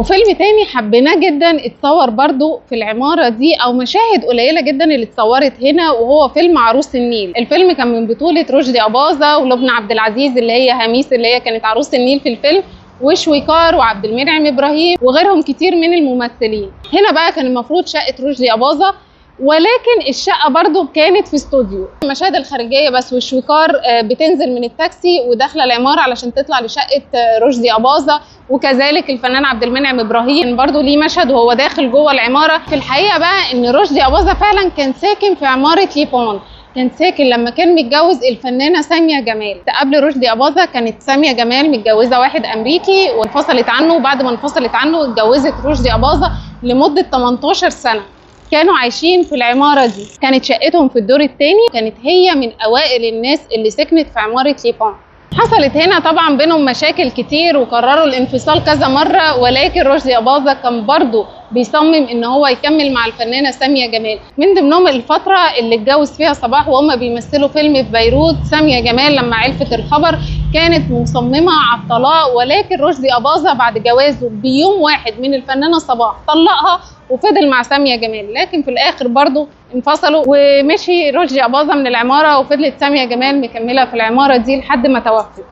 وفيلم تاني حبيناه جدا اتصور برضو في العمارة دي، او مشاهد قليلة جدا اللي اتصورت هنا، وهو فيلم عروس النيل. الفيلم كان من بطولة رشدي أباظة ولبنى عبد العزيز اللي هي هميس اللي هي كانت عروس النيل في الفيلم، وشويكار وعبد المنعم ابراهيم وغيرهم كتير من الممثلين. هنا بقى كان المفروض شقة رشدي أباظة، ولكن الشقة برضو كانت في استوديو. المشاهد الخارجية بس، والشويكار بتنزل من التاكسي وداخلة العمارة علشان تطلع لشقة رشدي أباظة، وكذلك الفنان عبد المنعم ابراهيم برضو ليه مشهد وهو داخل جوه العمارة. في الحقيقة بقى ان رشدي أباظة فعلا كان ساكن في عمارة ليبون، كان ساكن لما كان متجوز الفنانة سامية جمال. قبل رشدي أباظة كانت سامية جمال متجوزة واحد أمريكي وانفصلت عنه، وبعد ما انفصلت عنه اتجوزت رشدي أباظة لمدة 18 سنة. كانوا عايشين في العمارة دي، كانت شقتهم في الدور الثاني، كانت هي من أوائل الناس اللي سكنت في عمارة ليبون. حصلت هنا طبعا بينهم مشاكل كتير وقرروا الانفصال كذا مرة، ولكن رشدي أباظة كان برضو بيصمم ان هو يكمل مع الفنانة سامية جمال. من ضمنهم الفترة اللي اتجوز فيها صباح وهم بيمثلوا فيلم في بيروت. سامية جمال لما عرفت الخبر كانت مصممة على الطلاق، ولكن رشدي أباظة بعد جوازه بيوم واحد من الفنانة صباح طلقها وفضل مع سامية جمال، لكن في الآخر برضو انفصلوا ومشي رشدي أباظة من العمارة، وفضلت سامية جمال مكملة في العمارة دي لحد ما توفت.